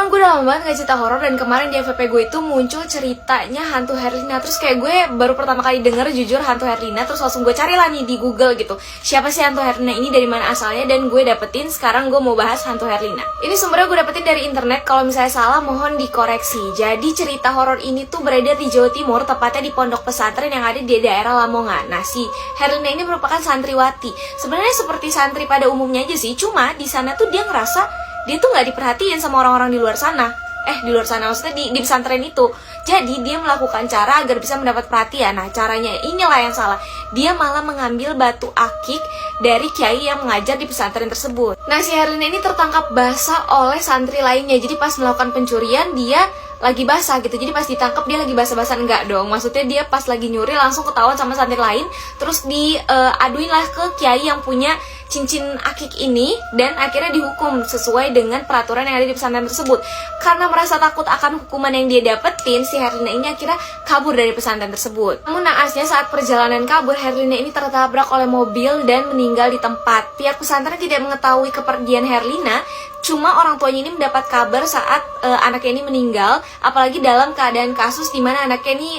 Gue udah lama banget gak cerita horor, dan kemarin di FVP gue itu muncul ceritanya hantu Herlina. Terus kayak gue baru pertama kali denger jujur hantu Herlina, terus langsung gue cari lah nih di Google gitu, siapa sih hantu Herlina ini, dari mana asalnya, dan gue dapetin sekarang gue mau bahas hantu Herlina. Ini sumbernya gue dapetin dari internet, kalau misalnya salah mohon dikoreksi. Jadi cerita horor ini tuh beredar di Jawa Timur, tepatnya di pondok pesantren yang ada di daerah Lamongan. Nah, si Herlina ini merupakan santriwati. Sebenarnya seperti santri pada umumnya aja sih, cuma di sana tuh dia ngerasa dia tuh nggak diperhatiin sama orang-orang di luar sana. Di luar sana maksudnya di pesantren itu. Jadi dia melakukan cara agar bisa mendapat perhatian. Nah, caranya inilah yang salah. Dia malah mengambil batu akik dari kiai yang mengajar di pesantren tersebut. Nah, si Herlina ini tertangkap basah oleh santri lainnya. Jadi pas melakukan pencurian dia lagi basah gitu. Jadi pas ditangkap dia lagi basah-basah, enggak dong. Maksudnya dia pas lagi nyuri langsung ketahuan sama santri lain, terus diaduin lah ke kiai yang punya cincin akik ini, dan akhirnya dihukum sesuai dengan peraturan yang ada di pesantren tersebut. Karena merasa takut akan hukuman yang dia dapetin, si Herlina ini akhirnya kabur dari pesantren tersebut. Namun naasnya saat perjalanan kabur, Herlina ini tertabrak oleh mobil dan meninggal di tempat. Pihak pesantren tidak mengetahui kepergian Herlina, cuma orang tuanya ini mendapat kabar saat anaknya ini meninggal, apalagi dalam keadaan kasus di mana anaknya ini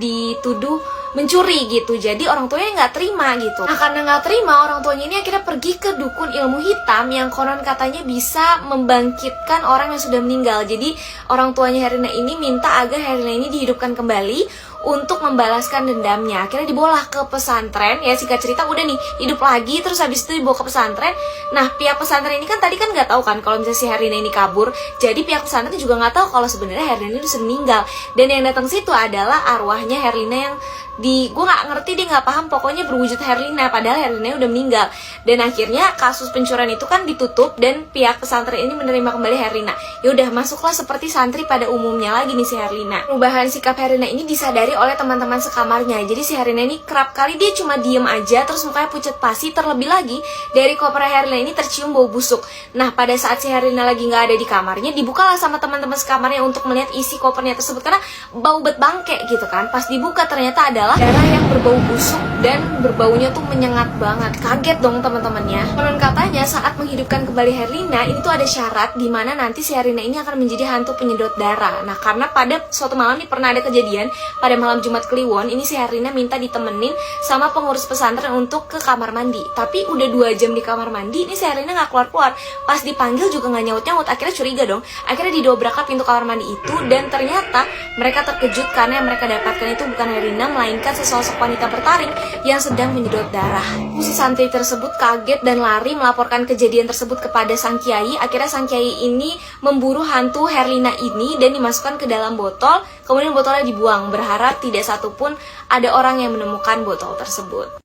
dituduh mencuri gitu. Jadi orang tuanya nggak terima gitu. Nah, karena nggak terima, orang tuanya ini akhirnya pergi ke dukun ilmu hitam yang konon katanya bisa membangkitkan orang yang sudah meninggal. Jadi orang tuanya Herlina ini minta agar Herlina ini dihidupkan kembali untuk membalaskan dendamnya. Akhirnya dibawa ke pesantren, ya singkat cerita udah nih hidup lagi, terus habis itu dibawa ke pesantren. Nah, pihak pesantren ini kan tadi kan nggak tahu kan kalau misalnya si Herlina ini kabur. Jadi pihak pesantren juga nggak tahu kalau sebenarnya Herlina ini sudah meninggal. Dan yang datang situ adalah arwahnya Herlina yang gue nggak ngerti, dia nggak paham, pokoknya berwujud Herlina, padahal Herlina udah meninggal. Dan akhirnya kasus pencurian itu kan ditutup dan pihak pesantren ini menerima kembali Herlina. Ya udah, masuklah seperti santri pada umumnya lagi nih si Herlina. Perubahan sikap Herlina ini disadari oleh teman-teman sekamarnya. Jadi si Herlina ini kerap kali dia cuma diem aja, terus mukanya pucat pasi. Terlebih lagi dari koper Herlina ini tercium bau busuk. Nah, pada saat si Herlina lagi nggak ada di kamarnya, dibukalah sama teman-teman sekamarnya untuk melihat isi kopernya tersebut, karena bau bet bangke gitu kan. Pas dibuka ternyata adalah darah yang berbau busuk dan berbaunya tuh menyengat banget. Kaget dong teman-temannya. Konon katanya saat menghidupkan kembali Herlina ini tuh ada syarat di mana nanti si Herlina ini akan menjadi hantu penyedot darah. Nah, karena pada suatu malam nih pernah ada kejadian pada malam Jumat Kliwon, ini si Herlina minta ditemenin sama pengurus pesantren untuk ke kamar mandi. Tapi udah 2 jam di kamar mandi, ini si Herlina nggak keluar-keluar. Pas dipanggil juga nggak nyaut-nyaut. Akhirnya curiga dong. Akhirnya didobrakkan pintu kamar mandi itu, dan ternyata mereka terkejut karena yang mereka dapatkan itu bukan Herlina, melainkan sesosok wanita bertaring yang sedang menyedot darah. Si santri tersebut kaget dan lari melaporkan kejadian tersebut kepada sang kiai. Akhirnya sang kiai ini memburu hantu Herlina ini dan dimasukkan ke dalam botol. Kemudian botolnya dibuang, berharap tidak satupun ada orang yang menemukan botol tersebut.